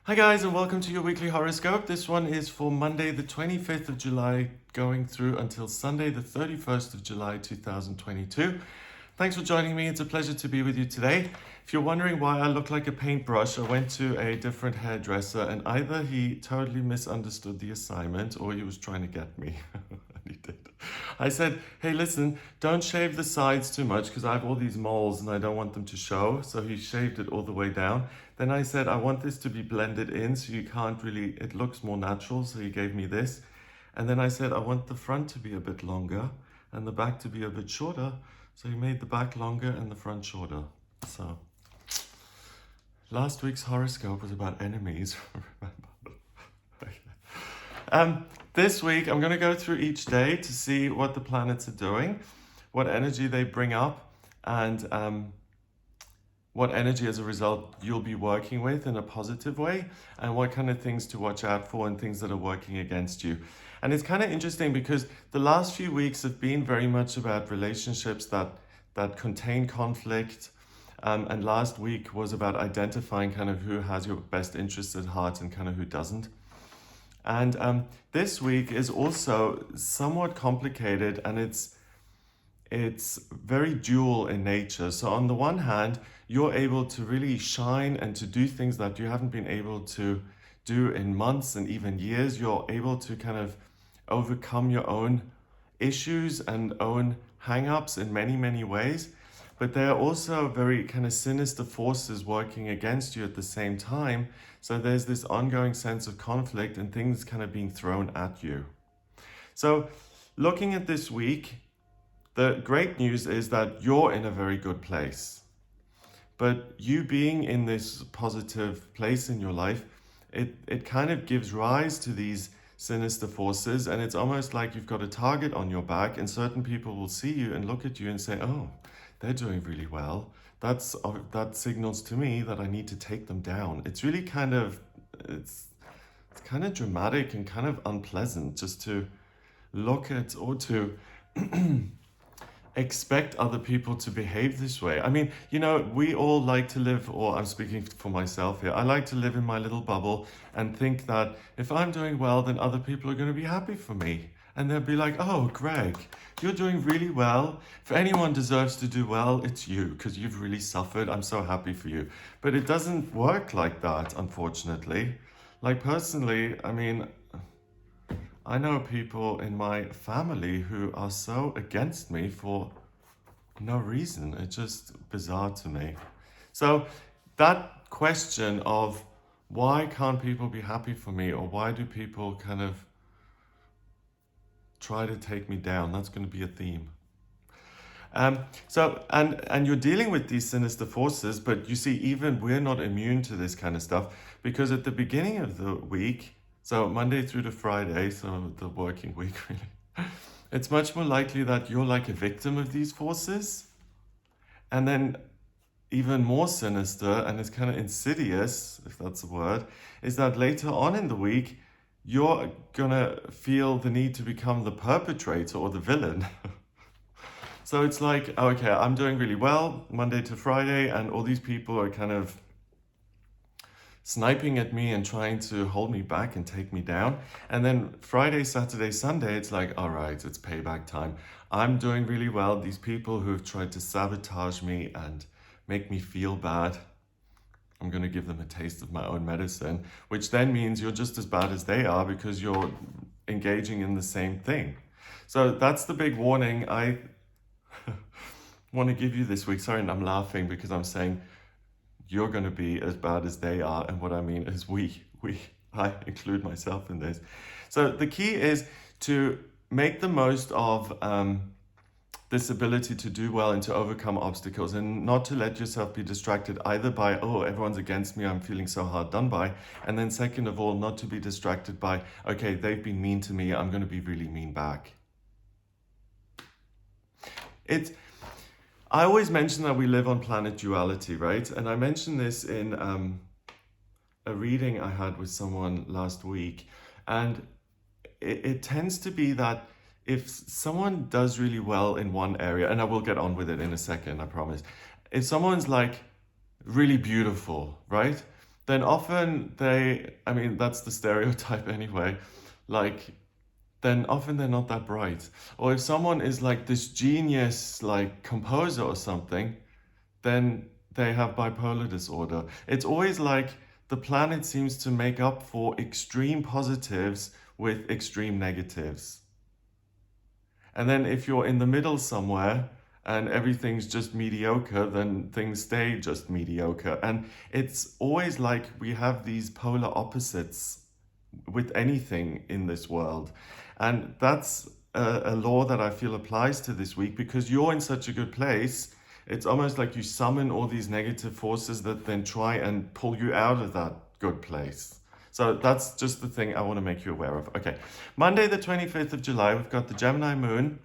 Hi guys, and welcome to your weekly horoscope. This one is for Monday the 25th of July going through until Sunday the 31st of July 2022. Thanks for joining me. It's a pleasure to be with you today. If you're wondering why I look like a paintbrush, I went to a different hairdresser and either he totally misunderstood the assignment or he was trying to get me. And he did. I said, hey, listen, don't shave the sides too much because I have all these moles and I don't want them to show. So he shaved it all the way down. Then I said, I want this to be blended in so you can't really, it looks more natural. So he gave me this. And then I said, I want the front to be a bit longer and the back to be a bit shorter. So he made the back longer and the front shorter. So last week's horoscope was about enemies, remember? This week, I'm going to go through each day to see what the planets are doing, what energy they bring up, and what energy as a result you'll be working with in a positive way, and what kind of things to watch out for and things that are working against you. And it's kind of interesting because the last few weeks have been very much about relationships that contain conflict. And last week was about identifying kind of who has your best interests at heart and kind of who doesn't. And this week is also somewhat complicated, and it's very dual in nature. So on the one hand, you're able to really shine and to do things that you haven't been able to do in months and even years. You're able to kind of overcome your own issues and own hang-ups in many, many ways. But there are also very kind of sinister forces working against you at the same time. So there's this ongoing sense of conflict and things kind of being thrown at you. So looking at this week, the great news is that you're in a very good place. But you being in this positive place in your life, it kind of gives rise to these sinister forces, and it's almost like you've got a target on your back, and certain people will see you and look at you and say, oh, they're doing really well. That signals to me that I need to take them down. It's really kind of, it's kind of dramatic and kind of unpleasant just to look at or to expect other people to behave this way. I mean, we all like to live, or I'm speaking for myself here, I like to live in my little bubble and think that if I'm doing well, then other people are going to be happy for me. And they'll be like, oh, Greg, you're doing really well. If anyone deserves to do well, it's you, because you've really suffered. I'm so happy for you. But it doesn't work like that, unfortunately. Like personally, I mean, I know people in my family who are so against me for no reason. It's just bizarre to me. So that question of why can't people be happy for me, or why do people kind of try to take me down, that's going to be a theme. And you're dealing with these sinister forces, but you see, even we're not immune to this kind of stuff, because at the beginning of the week, so Monday through to Friday, so the working week really, it's much more likely that you're like a victim of these forces. And then even more sinister, and it's kind of insidious, if that's a word, is that later on in the week, you're gonna feel the need to become the perpetrator or the villain. So it's like, okay, I'm doing really well Monday to Friday, and all these people are kind of sniping at me and trying to hold me back and take me down. And then Friday, Saturday, Sunday, it's like, all right, it's payback time. I'm doing really well. These people who've tried to sabotage me and make me feel bad, I'm going to give them a taste of my own medicine, which then means you're just as bad as they are because you're engaging in the same thing. So that's the big warning I want to give you this week. Sorry, and I'm laughing because I'm saying you're going to be as bad as they are. And what I mean is I include myself in this. So the key is to make the most of this ability to do well and to overcome obstacles, and not to let yourself be distracted either by, oh, everyone's against me, I'm feeling so hard done by. And then second of all, not to be distracted by, okay, they've been mean to me, I'm going to be really mean back. I always mention that we live on planet duality, right? And I mentioned this in a reading I had with someone last week. And it tends to be that if someone does really well in one area, and I will get on with it in a second, I promise. If someone's like really beautiful, right? then often I mean, that's the stereotype anyway, like, then often they're not that bright. Or if someone is like this genius, like composer or something, then they have bipolar disorder. It's always like the planet seems to make up for extreme positives with extreme negatives. And then if you're in the middle somewhere and everything's just mediocre, then things stay just mediocre. And it's always like we have these polar opposites with anything in this world. And that's a law that I feel applies to this week because you're in such a good place. It's almost like you summon all these negative forces that then try and pull you out of that good place. So that's just the thing I want to make you aware of. Okay, Monday the 25th of July, we've got the Gemini moon.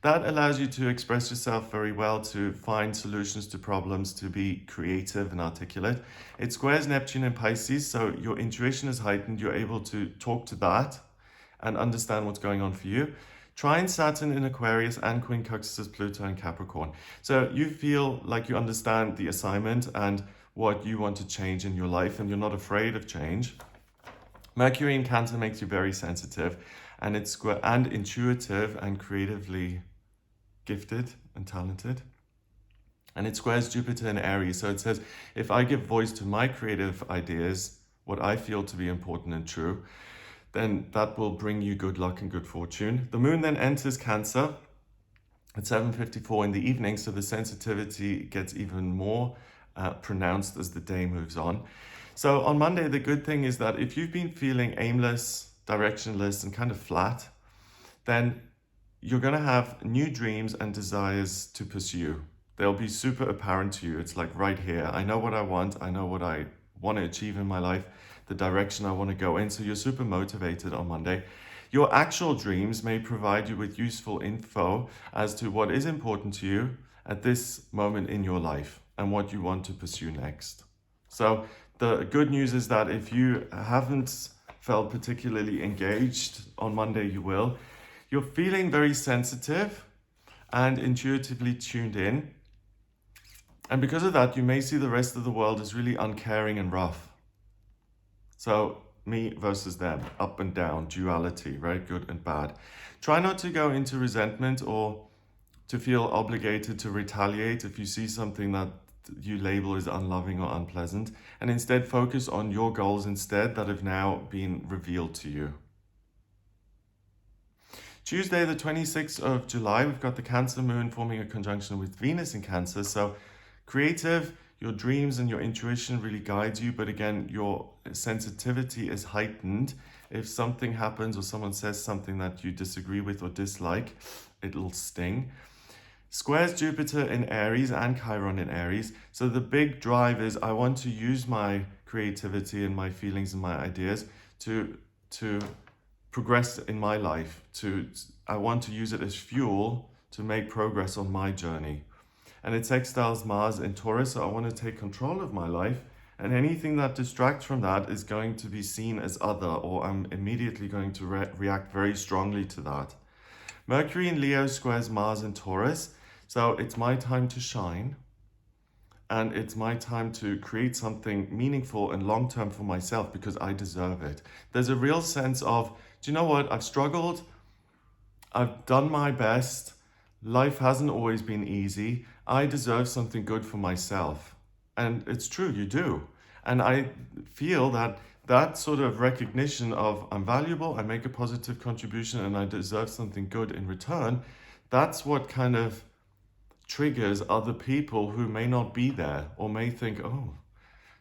That allows you to express yourself very well, to find solutions to problems, to be creative and articulate. It squares Neptune and Pisces, so your intuition is heightened. You're able to talk to that and understand what's going on for you. Trine Saturn in Aquarius and quincunxes Pluto in Capricorn. So you feel like you understand the assignment and what you want to change in your life, and you're not afraid of change. Mercury in Cancer makes you very sensitive, and it's and intuitive and creatively gifted and talented. And it squares Jupiter in Aries. So it says, if I give voice to my creative ideas, what I feel to be important and true, then that will bring you good luck and good fortune. The moon then enters Cancer at 7:54 in the evening, so the sensitivity gets even more pronounced as the day moves on. So on Monday, the good thing is that if you've been feeling aimless, directionless, and kind of flat, then you're going to have new dreams and desires to pursue. They'll be super apparent to you. It's like right here. I know what I want. I know what I want to achieve in my life, the direction I want to go in. So you're super motivated on Monday. Your actual dreams may provide you with useful info as to what is important to you at this moment in your life and what you want to pursue next. So the good news is that if you haven't felt particularly engaged on Monday, you will. You're feeling very sensitive and intuitively tuned in. And because of that, you may see the rest of the world as really uncaring and rough. So me versus them, up and down, duality, right? Good and bad. Try not to go into resentment or to feel obligated to retaliate if you see something that you label as unloving or unpleasant, and instead focus on your goals instead that have now been revealed to you. Tuesday, the 26th of July, we've got the Cancer moon forming a conjunction with Venus in Cancer. So creative, your dreams and your intuition really guides you, but again, your sensitivity is heightened. If something happens or someone says something that you disagree with or dislike, it'll sting. Squares Jupiter in Aries and Chiron in Aries. So the big drive is I want to use my creativity and my feelings and my ideas to progress in my life. I want to use it as fuel to make progress on my journey. And it sextiles Mars in Taurus, so I want to take control of my life. And anything that distracts from that is going to be seen as other, or I'm immediately going to react very strongly to that. Mercury in Leo squares Mars in Taurus. So it's my time to shine, and it's my time to create something meaningful and long-term for myself because I deserve it. There's a real sense of, do you know what? I've struggled. I've done my best. Life hasn't always been easy. I deserve something good for myself. And it's true, you do. And I feel that sort of recognition of I'm valuable, I make a positive contribution, and I deserve something good in return, that's what kind of triggers other people who may not be there or may think, oh,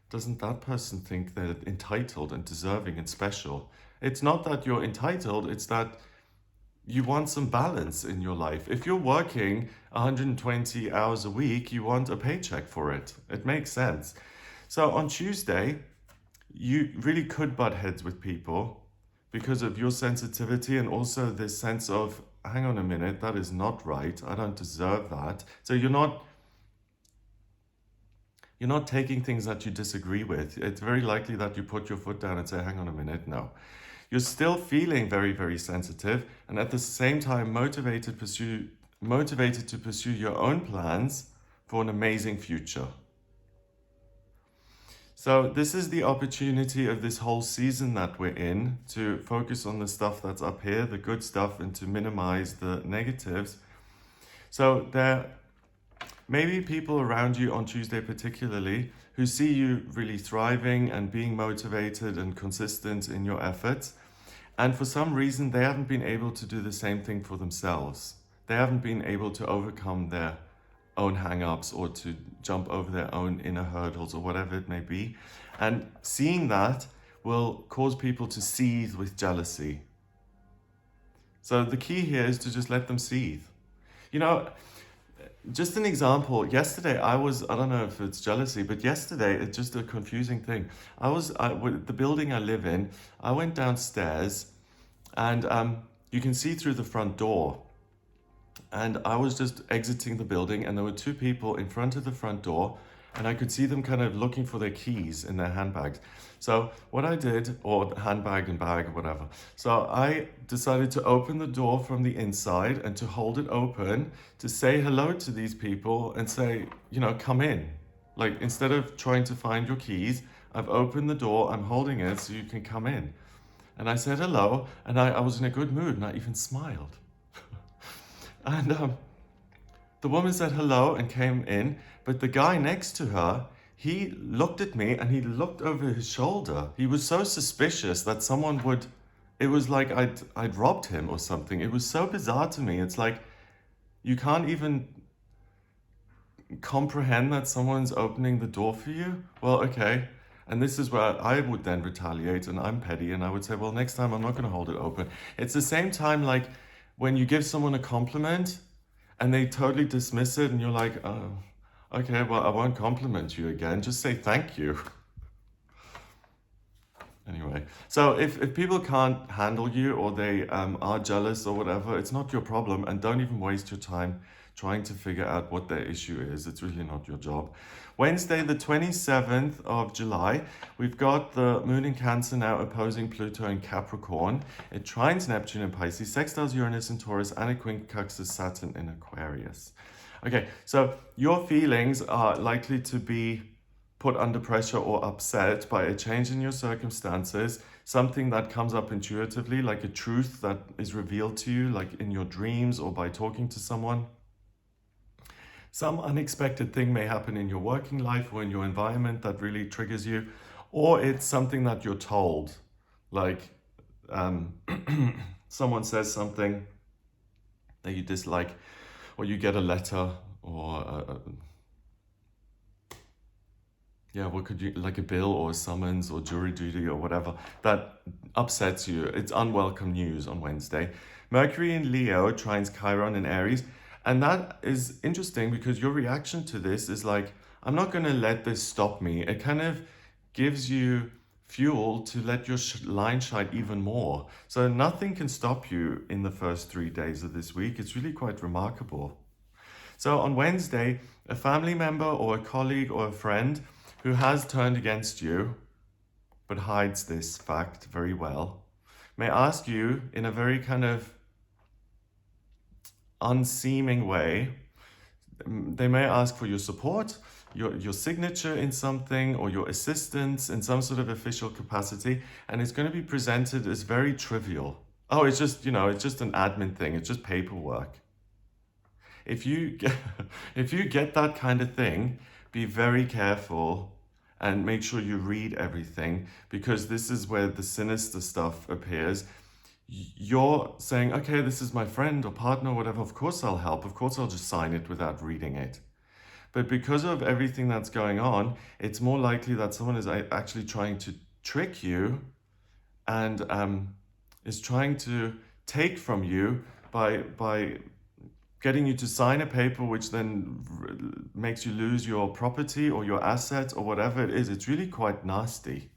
doesn't that person think they're entitled and deserving and special? It's not that you're entitled, it's that you want some balance in your life. If you're working 120 hours a week, you want a paycheck for it. It makes sense. So on Tuesday, you really could butt heads with people because of your sensitivity and also this sense of, hang on a minute, that is not right. I don't deserve that. So you're not taking things that you disagree with. It's very likely that you put your foot down and say, hang on a minute, no. You're still feeling very, very sensitive, and at the same time motivated to pursue your own plans for an amazing future. So this is the opportunity of this whole season that we're in to focus on the stuff that's up here, the good stuff, and to minimize the negatives. So there may be people around you on Tuesday particularly who see you really thriving and being motivated and consistent in your efforts. And for some reason, they haven't been able to do the same thing for themselves. They haven't been able to overcome their own hang-ups or to jump over their own inner hurdles or whatever it may be. And seeing that will cause people to seethe with jealousy. So the key here is to just let them seethe. You know, just an example, yesterday I don't know if it's jealousy, but yesterday it's just a confusing thing. With the building I live in, I went downstairs and you can see through the front door. And I was just exiting the building and there were two people in front of the front door and I could see them kind of looking for their keys in their handbags. So what I did, or handbag and bag or whatever. So I decided to open the door from the inside and to hold it open to say hello to these people and say, come in. Like instead of trying to find your keys, I've opened the door, I'm holding it so you can come in. And I said hello and I was in a good mood and I even smiled. And the woman said hello and came in, but the guy next to her, he looked at me and he looked over his shoulder. He was so suspicious that it was like I'd robbed him or something. It was so bizarre to me. It's like, you can't even comprehend that someone's opening the door for you. Well, okay. And this is where I would then retaliate and I'm petty and I would say, well, next time I'm not going to hold it open. It's the same time like when you give someone a compliment and they totally dismiss it and you're like, oh, okay, well, I won't compliment you again. Just say thank you. Anyway, so if people can't handle you or they are jealous or whatever, it's not your problem and don't even waste your time trying to figure out what their issue is. It's really not your job. Wednesday, the 27th of July, we've got the Moon in Cancer now opposing Pluto in Capricorn. It trines Neptune in Pisces, sextiles Uranus in Taurus, and it quincunxes Saturn in Aquarius. Okay, so your feelings are likely to be put under pressure or upset by a change in your circumstances, something that comes up intuitively, like a truth that is revealed to you, like in your dreams or by talking to someone. Some unexpected thing may happen in your working life or in your environment that really triggers you, or it's something that you're told, like someone says something that you dislike, or you get a letter, or what could you, like a bill or a summons or jury duty or whatever, that upsets you. It's unwelcome news on Wednesday. Mercury in Leo trines Chiron in Aries. And that is interesting because your reaction to this is like, I'm not going to let this stop me. It kind of gives you fuel to let your line shine even more. So nothing can stop you in the first 3 days of this week. It's really quite remarkable. So on Wednesday, a family member or a colleague or a friend who has turned against you, but hides this fact very well, may ask you in a very kind of unseeming way. They may ask for your support, your signature in something, or your assistance in some sort of official capacity, and it's going to be presented as very trivial. Oh, it's just, it's just an admin thing. It's just paperwork. If you get that kind of thing, be very careful and make sure you read everything, because this is where the sinister stuff appears. You're saying, okay, this is my friend or partner or whatever, of course I'll help, of course I'll just sign it without reading it. But because of everything that's going on, it's more likely that someone is actually trying to trick you and is trying to take from you by getting you to sign a paper which then makes you lose your property or your assets or whatever it is. It's really quite nasty.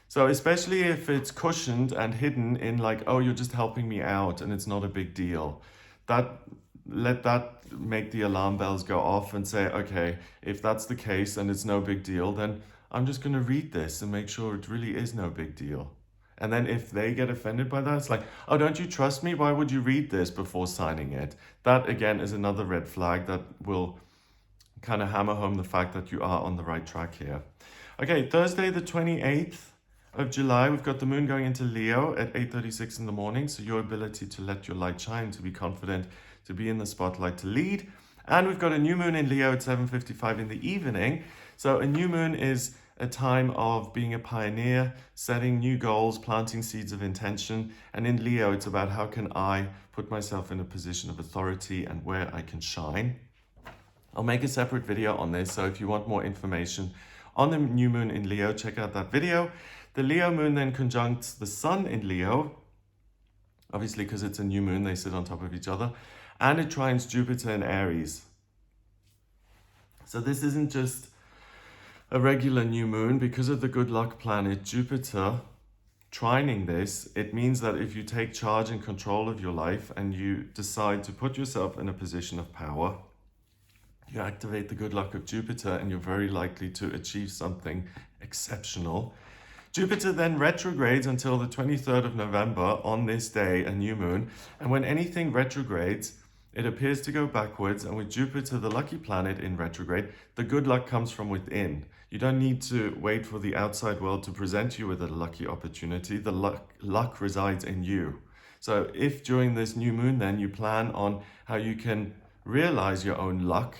So especially if it's cushioned and hidden in like, oh, you're just helping me out and it's not a big deal. Let that make the alarm bells go off and say, okay, if that's the case and it's no big deal, then I'm just going to read this and make sure it really is no big deal. And then if they get offended by that, it's like, oh, don't you trust me? Why would you read this before signing it? That again is another red flag that will kind of hammer home the fact that you are on the right track here. Okay, Thursday the 28th of July, we've got the moon going into Leo at 8:36 in the morning. So your ability to let your light shine, to be confident, to be in the spotlight, to lead. And we've got a new moon in Leo at 7:55 in the evening. So a new moon is a time of being a pioneer, setting new goals, planting seeds of intention. And in Leo, it's about how can I put myself in a position of authority and where I can shine. I'll make a separate video on this. So if you want more information on the new moon in Leo, check out that video. The Leo moon then conjuncts the sun in Leo, obviously because it's a new moon, they sit on top of each other, and it trines Jupiter in Aries. So this isn't just a regular new moon. Because of the good luck planet Jupiter trining this, it means that if you take charge and control of your life and you decide to put yourself in a position of power, you activate the good luck of Jupiter and you're very likely to achieve something exceptional. Jupiter then retrogrades until the 23rd of November on this day, a new moon. And when anything retrogrades, it appears to go backwards. And with Jupiter, the lucky planet, in retrograde, the good luck comes from within. You don't need to wait for the outside world to present you with a lucky opportunity. The luck resides in you. So if during this new moon, then you plan on how you can realize your own luck,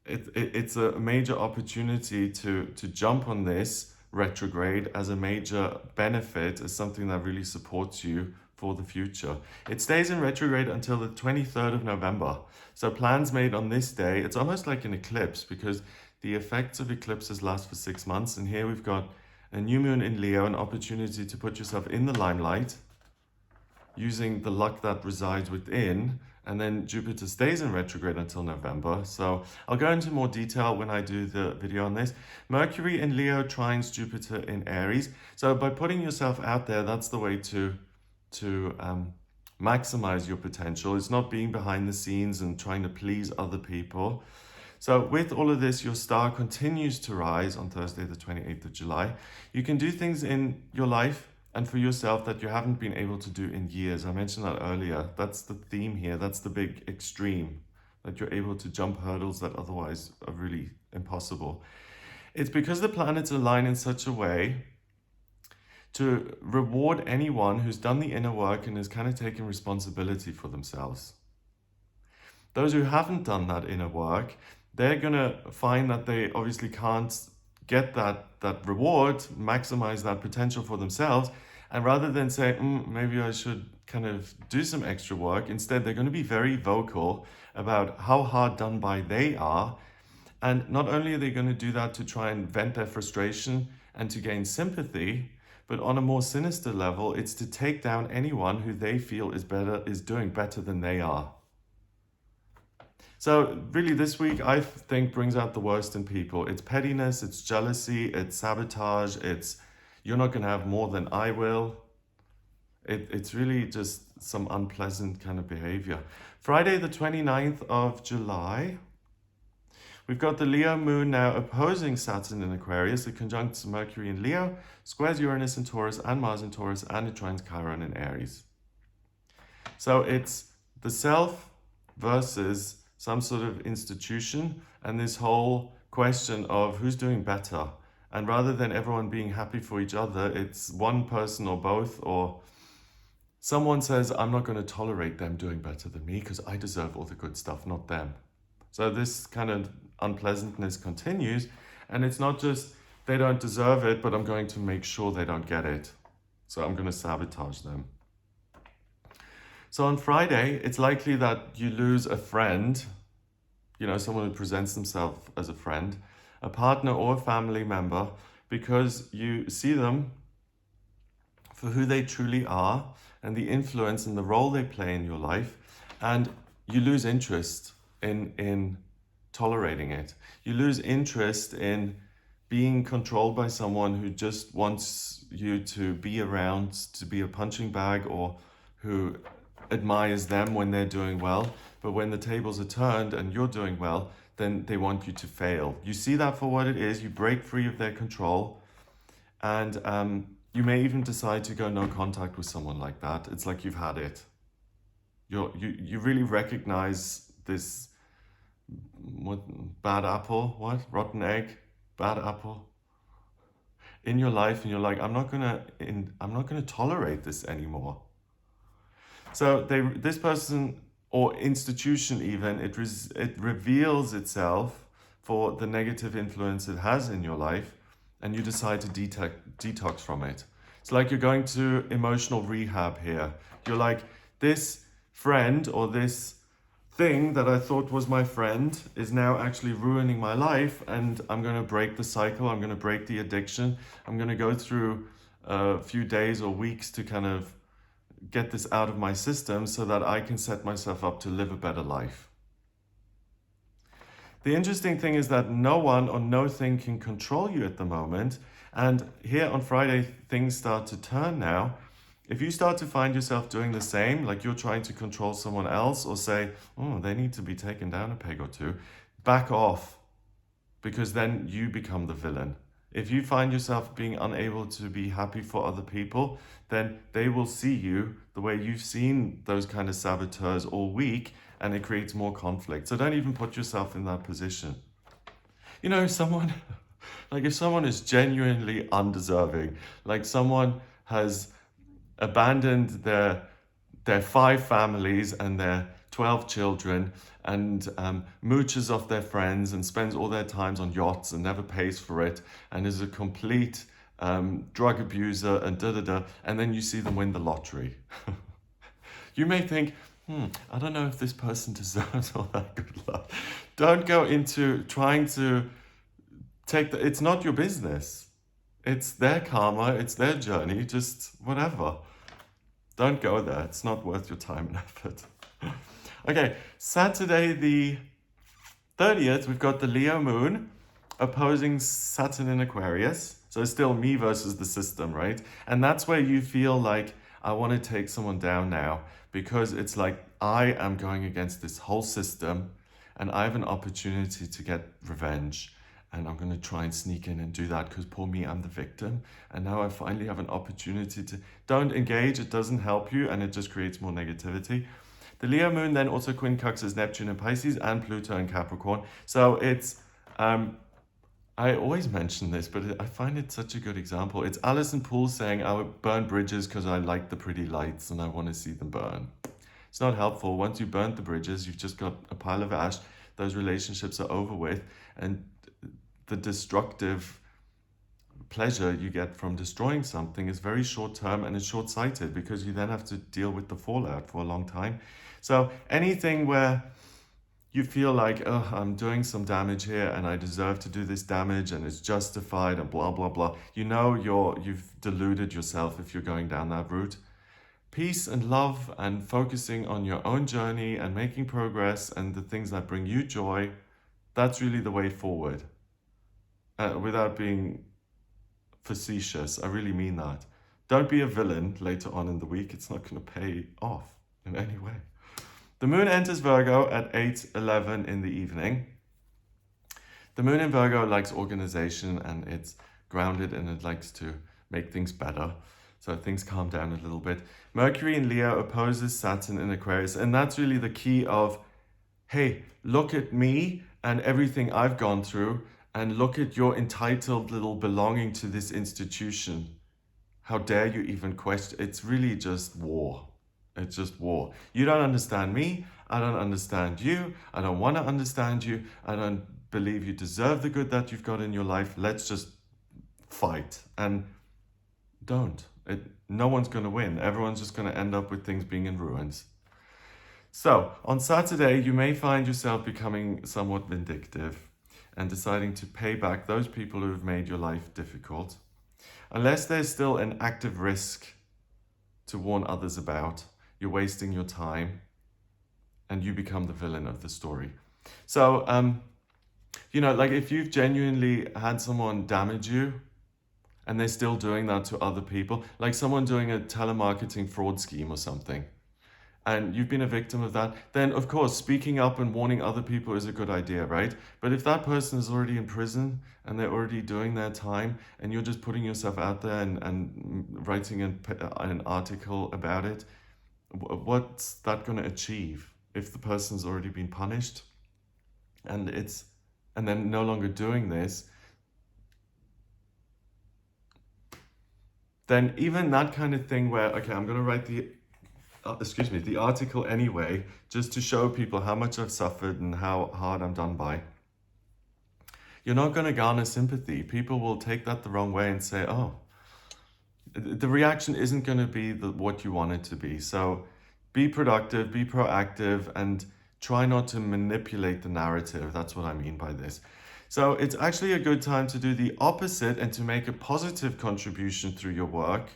it's a major opportunity to jump on this retrograde as a major benefit, as something that really supports you for the future. It stays in retrograde until the 23rd of November. So plans made on this day, it's almost like an eclipse because the effects of eclipses last for 6 months. And here we've got a new moon in Leo, an opportunity to put yourself in the limelight using the luck that resides within. And then Jupiter stays in retrograde until November. So I'll go into more detail when I do the video on this. Mercury in Leo trines Jupiter in Aries. So by putting yourself out there, that's the way to maximize your potential. It's not being behind the scenes and trying to please other people. So with all of this, your star continues to rise on Thursday, the 28th of July. You can do things in your life and for yourself that you haven't been able to do in years. I mentioned that earlier. That's the theme here. That's the big extreme, that you're able to jump hurdles that otherwise are really impossible. It's because the planets align in such a way to reward anyone who's done the inner work and has kind of taken responsibility for themselves. Those who haven't done that inner work, they're gonna find that they obviously can't get that reward, maximize that potential for themselves. And rather than say, maybe I should kind of do some extra work, instead they're going to be very vocal about how hard done by they are. And not only are they going to do that to try and vent their frustration and to gain sympathy, but on a more sinister level, it's to take down anyone who they feel is doing better than they are. So really this week, I think, brings out the worst in people. It's pettiness, it's jealousy, it's sabotage, it's you're not going to have more than I will. It's really just some unpleasant kind of behavior. Friday, the 29th of July, we've got the Leo moon now opposing Saturn in Aquarius. It conjuncts Mercury in Leo, squares Uranus in Taurus and Mars in Taurus, and it trines Chiron in Aries. So it's the self versus some sort of institution, and this whole question of who's doing better. And rather than everyone being happy for each other, it's one person or both, or someone says, I'm not going to tolerate them doing better than me because I deserve all the good stuff, not them. So this kind of unpleasantness continues, and it's not just they don't deserve it, but I'm going to make sure they don't get it. So I'm going to sabotage them. So on Friday, it's likely that you lose a friend, someone who presents themselves as a friend, a partner or a family member, because you see them for who they truly are and the influence and the role they play in your life, and you lose interest in tolerating it. You lose interest in being controlled by someone who just wants you to be around, to be a punching bag, or who admires them when they're doing well, but when the tables are turned and you're doing well, then they want you to fail. You see that for what it is, you break free of their control, and you may even decide to go no contact with someone like that. It's like you've had it. You really recognize this what, bad apple, what? Rotten egg, bad apple in your life, and you're like, I'm not gonna tolerate this anymore. So this person or institution even, it reveals itself for the negative influence it has in your life, and you decide to detox from it. It's like you're going to emotional rehab here. You're like, this friend or this thing that I thought was my friend is now actually ruining my life, and I'm going to break the cycle. I'm going to break the addiction. I'm going to go through a few days or weeks to kind of get this out of my system so that I can set myself up to live a better life. The interesting thing is that no one or no thing can control you at the moment. And here on Friday, things start to turn now. If you start to find yourself doing the same, like you're trying to control someone else or say, oh, they need to be taken down a peg or two, back off, because then you become the villain. If you find yourself being unable to be happy for other people, then they will see you the way you've seen those kind of saboteurs all week, and it creates more conflict. So don't even put yourself in that position. You know, someone, like if someone is genuinely undeserving, like someone has abandoned their 5 families and their 12 children, and mooches off their friends and spends all their times on yachts and never pays for it, and is a complete drug abuser and and then you see them win the lottery. You may think, I don't know if this person deserves all that good luck. Don't go into trying to it's not your business. It's their karma, it's their journey, just whatever. Don't go there. It's not worth your time and effort. Okay, Saturday the 30th, we've got the Leo moon opposing Saturn in Aquarius. So it's still me versus the system, right? And that's where you feel like, I want to take someone down now, because it's like I am going against this whole system and I have an opportunity to get revenge. And I'm going to try and sneak in and do that because poor me, I'm the victim. And now I finally have an opportunity to... Don't engage, it doesn't help you, and it just creates more negativity. The Leo moon then also quincunxes Neptune in Pisces and Pluto in Capricorn. So it's... I always mention this, but I find it such a good example. It's Alison Poole saying, I would burn bridges because I like the pretty lights and I want to see them burn. It's not helpful. Once you burnt the bridges, you've just got a pile of ash. Those relationships are over with. And the destructive pleasure you get from destroying something is very short term, and it's short sighted because you then have to deal with the fallout for a long time. So anything where you feel like, oh, I'm doing some damage here and I deserve to do this damage and it's justified and blah, blah, blah. You know you've deluded yourself if you're going down that route. Peace and love and focusing on your own journey and making progress and the things that bring you joy, that's really the way forward. Without being facetious, I really mean that. Don't be a villain later on in the week. It's not going to pay off in any way. The moon enters Virgo at 8:11 in the evening. The moon in Virgo likes organization, and it's grounded, and it likes to make things better. So things calm down a little bit. Mercury in Leo opposes Saturn in Aquarius, and that's really the key of, hey, look at me and everything I've gone through, and look at your entitled little belonging to this institution. How dare you even question? It's really just war. It's just war. You don't understand me. I don't understand you. I don't want to understand you. I don't believe you deserve the good that you've got in your life. Let's just fight. And don't. No one's going to win. Everyone's just going to end up with things being in ruins. So on Saturday, you may find yourself becoming somewhat vindictive and deciding to pay back those people who have made your life difficult. Unless there's still an active risk to warn others about, you're wasting your time and you become the villain of the story. So, like if you've genuinely had someone damage you and they're still doing that to other people, like someone doing a telemarketing fraud scheme or something, and you've been a victim of that, then of course speaking up and warning other people is a good idea, right? But if that person is already in prison and they're already doing their time, and you're just putting yourself out there and writing an article about it, what's that going to achieve if the person's already been punished? and then no longer doing this, then even that kind of thing where, okay, I'm going to write the article anyway, just to show people how much I've suffered and how hard I'm done by. You're not going to garner sympathy. People will take that the wrong way and say, oh, the reaction isn't going to be what you want it to be. So be productive, be proactive, and try not to manipulate the narrative. That's what I mean by this. So it's actually a good time to do the opposite and to make a positive contribution through your work,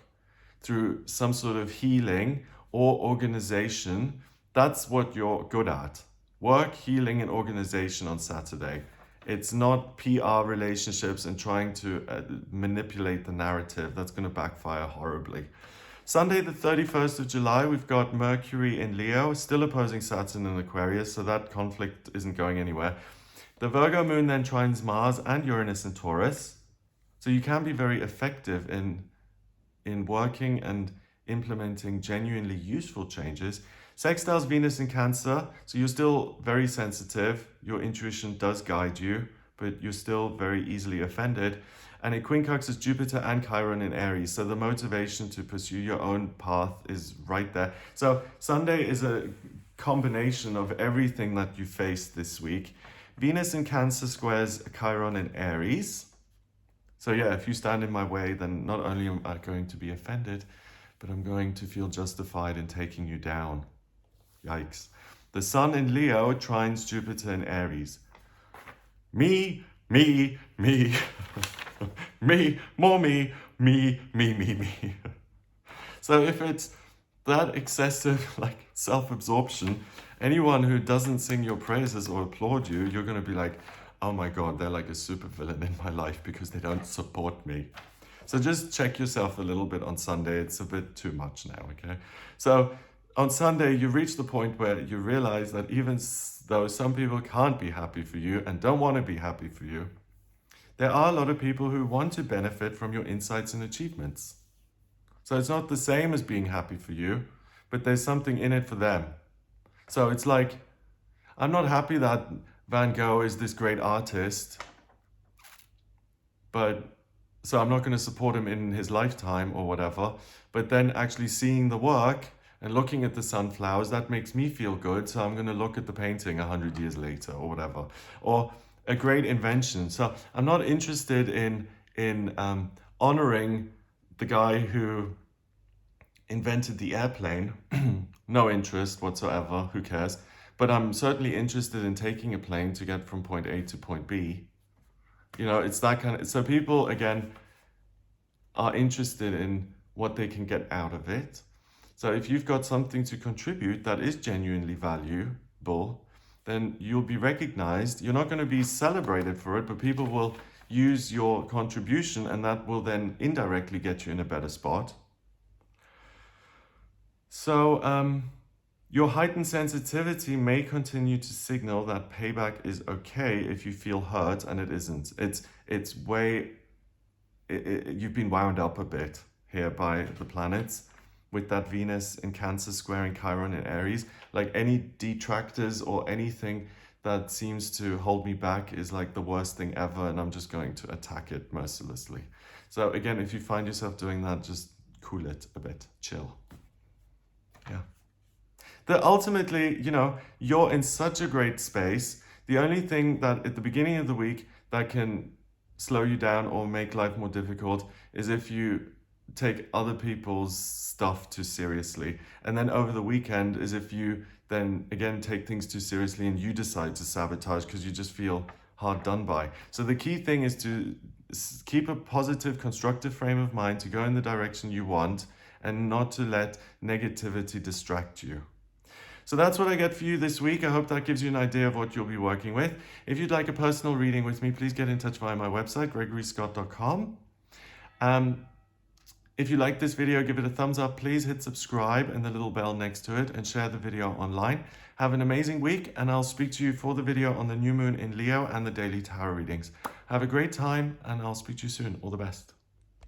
through some sort of healing or organization. That's what you're good at. Work, healing, and organization on Saturday. It's not PR relationships and trying to manipulate the narrative. That's going to backfire horribly. Sunday, the 31st of July, we've got Mercury in Leo, still opposing Saturn in Aquarius, so that conflict isn't going anywhere. The Virgo moon then trines Mars and Uranus in Taurus. So you can be very effective in working and implementing genuinely useful changes. Sextiles Venus in Cancer, so you're still very sensitive. Your intuition does guide you, but you're still very easily offended. And it quincunxes Jupiter and Chiron in Aries, so the motivation to pursue your own path is right there. So Sunday is a combination of everything that you faced this week. Venus in Cancer squares Chiron in Aries. So yeah, if you stand in my way, then not only am I going to be offended, but I'm going to feel justified in taking you down. Yikes. The Sun in Leo trines Jupiter in Aries. Me, me, me, me, more me, me, me, me, me. So if it's that excessive self-absorption, anyone who doesn't sing your praises or applaud you, you're going to be like, oh my God, they're like a supervillain in my life because they don't support me. So just check yourself a little bit on Sunday. It's a bit too much now, okay? So on Sunday, you reach the point where you realize that even though some people can't be happy for you and don't want to be happy for you, there are a lot of people who want to benefit from your insights and achievements. So it's not the same as being happy for you, but there's something in it for them. So it's like, I'm not happy that Van Gogh is this great artist, so I'm not going to support him in his lifetime or whatever. But then actually seeing the work and looking at the sunflowers, that makes me feel good. So I'm going to look at the painting 100 years later or whatever. Or a great invention. So I'm not interested in honoring the guy who invented the airplane. No interest whatsoever. Who cares? But I'm certainly interested in taking a plane to get from point A to point B. You know, it's that kind of... So people, again, are interested in what they can get out of it. So if you've got something to contribute that is genuinely valuable, then you'll be recognized. You're not going to be celebrated for it, but people will use your contribution, and that will then indirectly get you in a better spot. So your heightened sensitivity may continue to signal that payback is okay if you feel hurt, and it isn't. You've been wound up a bit here by the planets with that Venus in Cancer squaring Chiron in Aries. Like any detractors or anything that seems to hold me back is like the worst thing ever, and I'm just going to attack it mercilessly. So again, if you find yourself doing that, just cool it a bit, chill. Yeah. Ultimately, you know, you're in such a great space. The only thing that at the beginning of the week that can slow you down or make life more difficult is if you take other people's stuff too seriously. And then over the weekend is if you then again take things too seriously and you decide to sabotage because you just feel hard done by. So the key thing is to keep a positive, constructive frame of mind to go in the direction you want and not to let negativity distract you. So that's what I get for you this week. I hope that gives you an idea of what you'll be working with. If you'd like a personal reading with me, please get in touch via my website, gregoryscott.com. If you like this video, give it a thumbs up. Please hit subscribe and the little bell next to it and share the video online. Have an amazing week, and I'll speak to you for the video on the new moon in Leo and the daily tarot readings. Have a great time, and I'll speak to you soon. All the best.